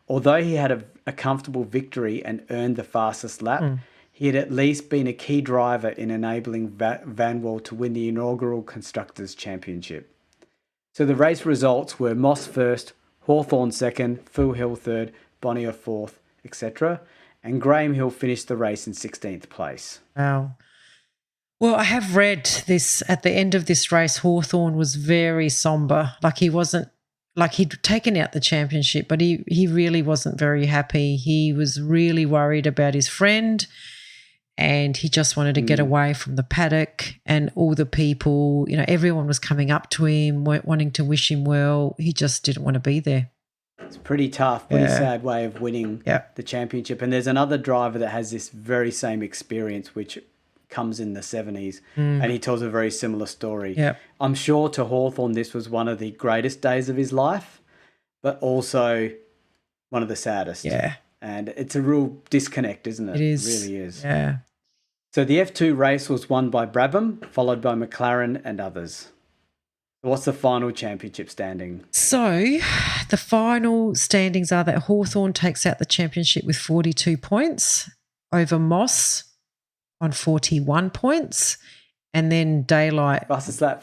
Although he had a comfortable victory and earned the fastest lap, he had at least been a key driver in enabling Van Wall to win the inaugural Constructors' Championship. So the race results were Moss first, Hawthorn second, Phil Hill third, Bonnier fourth, etc. And Graham Hill finished the race in 16th place. Wow. Well, I have read this at the end of this race, Hawthorn was very sombre. Like he wasn't like he'd taken out the championship, but he really wasn't very happy. He was really worried about his friend, and he just wanted to get away from the paddock and all the people. You know, everyone was coming up to him, wanting to wish him well. He just didn't want to be there. It's pretty tough, pretty sad way of winning the championship. And there's another driver that has this very same experience, which comes in the 70s, and he tells a very similar story. I'm sure to Hawthorn this was one of the greatest days of his life, but also one of the saddest. And it's a real disconnect, isn't it? It is. It really is. Yeah. So the F2 race was won by Brabham, followed by McLaren and others. What's the final championship standing? So the final standings are that Hawthorn takes out the championship with 42 points over Moss on 41 points, and then Daylight. Fastest lap.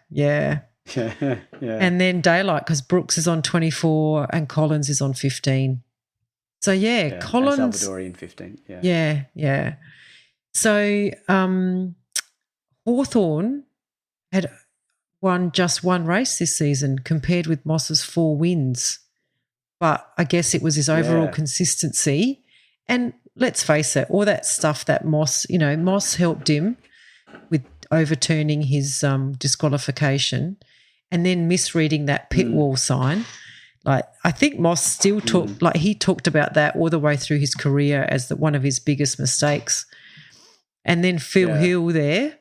Yeah. And then Daylight, because Brooks is on 24 and Collins is on 15. So, Collins. And Salvadorian 15. Yeah. So Hawthorn had won just one race this season compared with Moss's 4 wins. But I guess it was his overall consistency. And let's face it, all that stuff that Moss helped him with overturning his disqualification and then misreading that pit wall sign. Like, I think Moss still talked about that all the way through his career as one of his biggest mistakes. And then Phil Hill there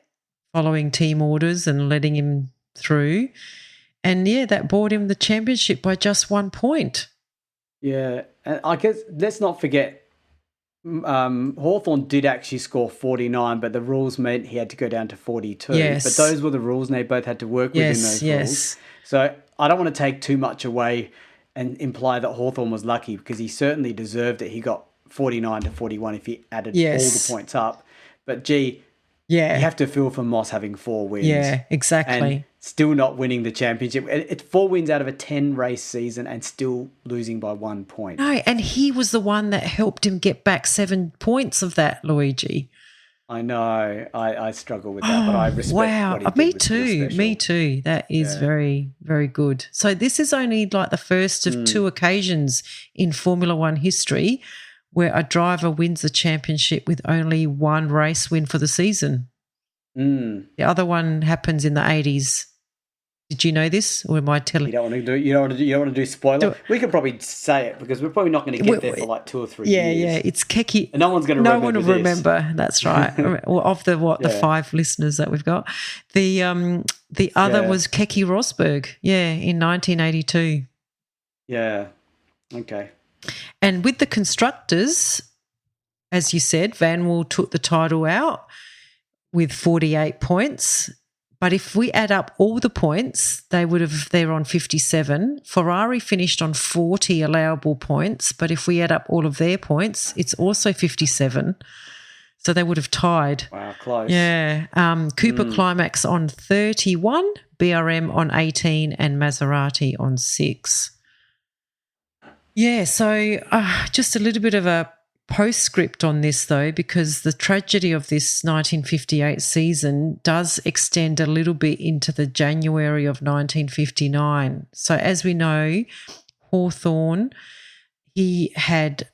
following team orders and letting him through. And, that bought him the championship by just 1 point. Yeah, and I guess let's not forget Hawthorn did actually score 49, but the rules meant he had to go down to 42. Yes. But those were the rules and they both had to work within those rules. So I don't want to take too much away and imply that Hawthorn was lucky, because he certainly deserved it. He got 49 to 41 if he added all the points up. But, you have to feel for Moss having 4 wins. Yeah, exactly. And still not winning the championship. It's 4 wins out of a 10-race season and still losing by 1 point. No, and he was the one that helped him get back 7 points of that, Luigi. I know. I struggle with that, but I respect what he did. Me too. That is very, very good. So this is only like the first of 2 occasions in Formula One history where a driver wins the championship with only 1 race win for the season. The other one happens in the 80s. Did you know this, or am I telling? You don't want to do spoiler. We could probably say it because we're probably not going to get there for like 2 or 3 years. Yeah, it's Keke. And no one's going to remember. No one will remember. That's right. Well, of the 5 listeners that we've got, the other was Keke Rosberg. Yeah, in 1982. Yeah. Okay. And with the constructors, as you said, Van Wall took the title out with 48 points. But if we add up all the points, they're on 57. Ferrari finished on 40 allowable points, but if we add up all of their points, it's also 57. So they would have tied. Wow, close. Yeah. Cooper Climax on 31, BRM on 18, and Maserati on 6. Yeah, so just a little bit of a postscript on this, though, because the tragedy of this 1958 season does extend a little bit into the January of 1959. So as we know, Hawthorn, he had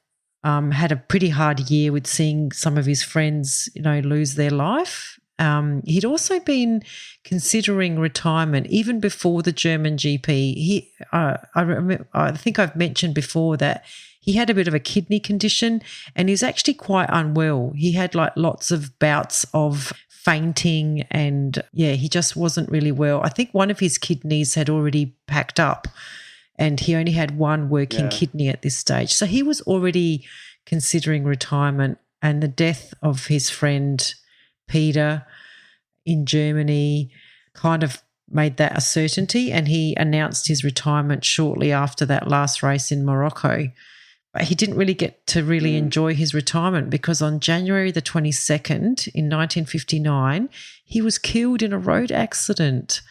had a pretty hard year with seeing some of his friends, lose their life. He'd also been considering retirement even before the German GP. I think I've mentioned before that he had a bit of a kidney condition and he's actually quite unwell. He had lots of bouts of fainting and, he just wasn't really well. I think one of his kidneys had already packed up and he only had one working kidney at this stage. So he was already considering retirement, and the death of his friend Peter in Germany kind of made that a certainty, and he announced his retirement shortly after that last race in Morocco. But he didn't really get to enjoy his retirement because on January the 22nd in 1959, he was killed in a road accident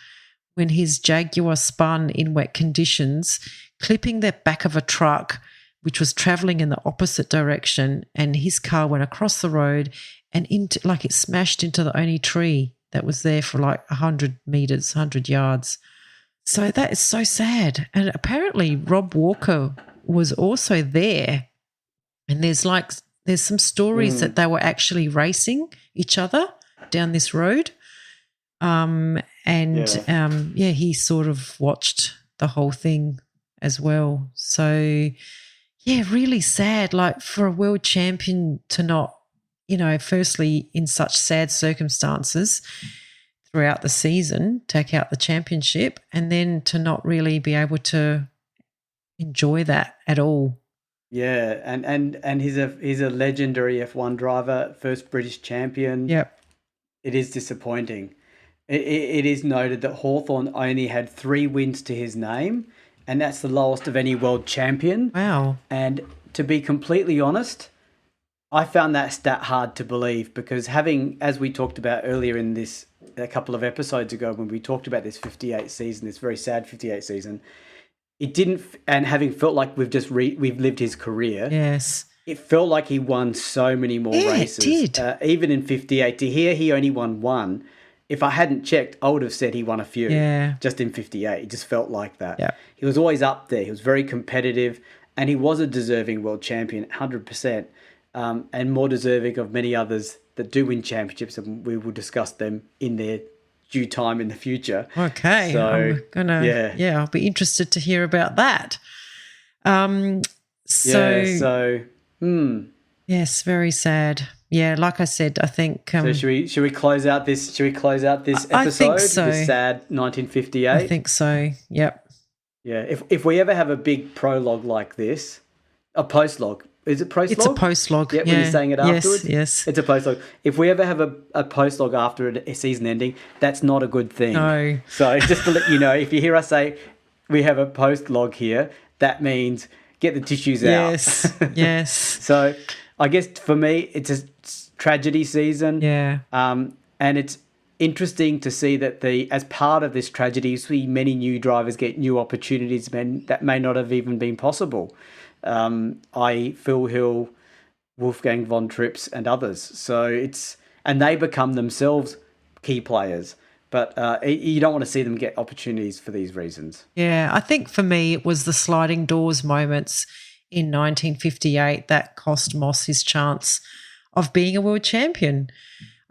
when his Jaguar spun in wet conditions, clipping the back of a truck which was travelling in the opposite direction, and his car went across the road and it smashed into the only tree that was there for 100 metres, 100 yards. So that is so sad. And apparently Rob Walker was also there. And there's some stories that they were actually racing each other down this road. He sort of watched the whole thing as well. So, yeah, really sad. Like for a world champion to not, firstly in such sad circumstances throughout the season, take out the championship, and then to not really be able to enjoy that at all. Yeah, and he's a legendary F1 driver, first British champion. Yep. It is disappointing. It is noted that Hawthorn only had 3 wins to his name, and that's the lowest of any world champion. Wow. And to be completely honest, I found that stat hard to believe because as we talked about earlier in this, a couple of episodes ago when we talked about this 58 season, this very sad 58 season, it didn't, and having felt like we've lived his career. Yes. It felt like he won so many more races. It did. Even in 58, to hear he only won 1, if I hadn't checked, I would have said he won a few. Yeah. Just in 58. It just felt like that. Yeah. He was always up there. He was very competitive, and he was a deserving world champion, 100%, and more deserving of many others that do win championships, and we will discuss them in their due time in the future. Okay. So, I'll be interested to hear about that. Yes, very sad. Yeah, like I said, I think. So should we close out this? Should we close out this episode? I think so. This sad 1958. I think so. Yep. Yeah. If we ever have a big prologue like this, a post-log. Is it post-log? It's a post-log. Yeah, when you're saying it afterwards? Yes. It's a post-log. If we ever have a post-log after a season ending, that's not a good thing. No. So just to let you know, if you hear us say we have a post-log here, that means get the tissues out. Yes. So I guess for me, it's a tragedy season. Yeah. And it's interesting to see that as part of this tragedy, you see many new drivers get new opportunities that may not have even been possible. I.e. Phil Hill, Wolfgang von Trips, and others. So and they become themselves key players. But you don't want to see them get opportunities for these reasons. Yeah, I think for me it was the sliding doors moments in 1958 that cost Moss his chance of being a world champion.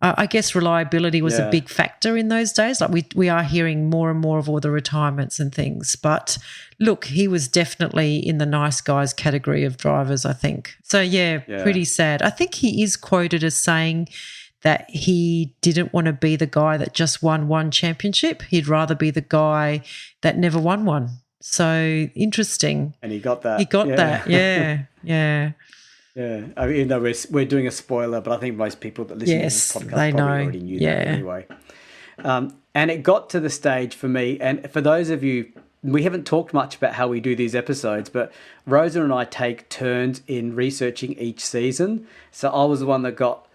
I guess reliability was a big factor in those days. Like we are hearing more and more of all the retirements and things. But look, he was definitely in the nice guys category of drivers, I think. So, pretty sad. I think he is quoted as saying that he didn't want to be the guy that just won one championship. He'd rather be the guy that never won one. So interesting. And he got that. He got that, yeah. Yeah, I mean, even though we're doing a spoiler, but I think most people that listen to this podcast probably already knew that anyway. And it got to the stage for me, and for those of you, we haven't talked much about how we do these episodes, but Rosa and I take turns in researching each season. So I was the one that got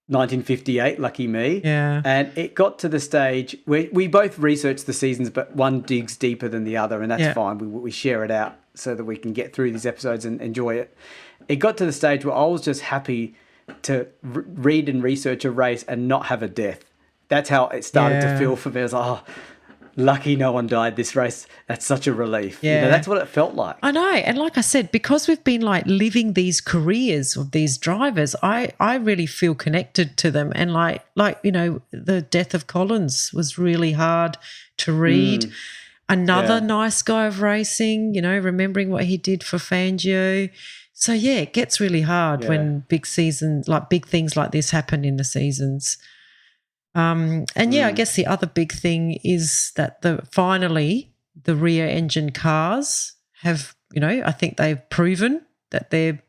1958, lucky me. Yeah. And it got to the stage where we both research the seasons, but one digs deeper than the other, and that's fine. We share it out so that we can get through these episodes and enjoy it. It got to the stage where I was just happy to read and research a race and not have a death. That's how it started to feel for me. I was like, oh, lucky no one died this race. That's such a relief. Yeah. That's what it felt like. I know. And like I said, because we've been like living these careers of these drivers, I really feel connected to them. And like the death of Collins was really hard to read. Another nice guy of racing, remembering what he did for Fangio. So, it gets really hard when big things like this happen in the seasons. I guess the other big thing is that finally the rear engine cars have, I think they've proven that they're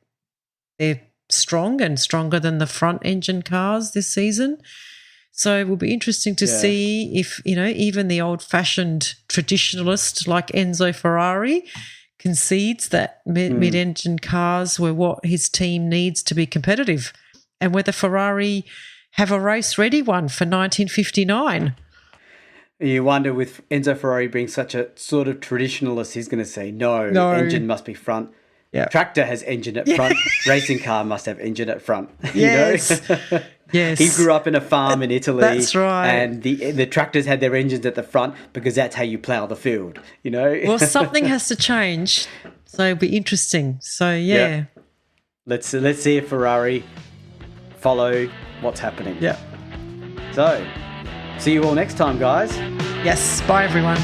strong and stronger than the front engine cars this season. So it will be interesting to see if, even the old-fashioned traditionalist like Enzo Ferrari concedes that mid-engine cars were what his team needs to be competitive, and whether Ferrari have a race-ready one for 1959. You wonder, with Enzo Ferrari being such a sort of traditionalist, he's going to say, no, engine must be front. Yeah. Tractor has engine at front. Racing car must have engine at front. Yes. Yes. He grew up in a farm in Italy. That's right. And the tractors had their engines at the front because that's how you plough the field, you know? Well, something has to change. So it'll be interesting. So, yeah. Let's see if Ferrari follow what's happening. Yeah. So, see you all next time, guys. Yes. Bye, everyone.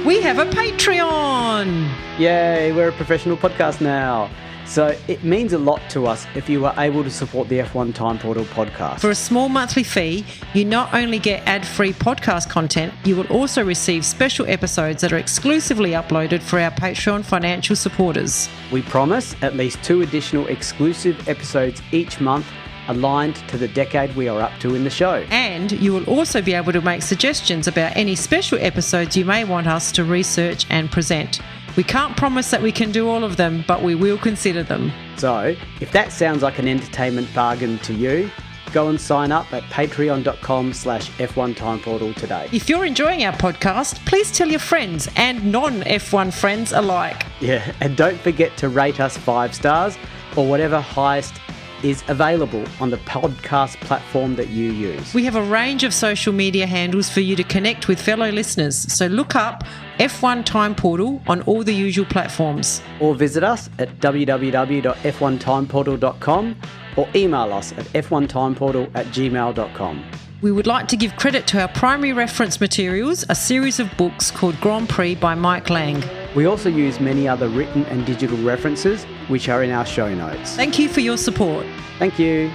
We have a Patreon. Yay, we're a professional podcast now. So it means a lot to us if you are able to support the F1 Time Portal podcast. For a small monthly fee, you not only get ad-free podcast content, you will also receive special episodes that are exclusively uploaded for our Patreon financial supporters. We promise at least 2 additional exclusive episodes each month aligned to the decade we are up to in the show. And you will also be able to make suggestions about any special episodes you may want us to research and present. We can't promise that we can do all of them, but we will consider them. So, if that sounds like an entertainment bargain to you, go and sign up at patreon.com/F1 Time Portal today. If you're enjoying our podcast, please tell your friends and non-F1 friends alike. Yeah, and don't forget to rate us 5 stars or whatever highest is available on the podcast platform that you use. We have a range of social media handles for you to connect with fellow listeners, so look up F1 Time Portal on all the usual platforms. Or visit us at www.f1timeportal.com or email us at f1timeportal@gmail.com. We would like to give credit to our primary reference materials, a series of books called Grand Prix by Mike Lang. We also use many other written and digital references, which are in our show notes. Thank you for your support. Thank you.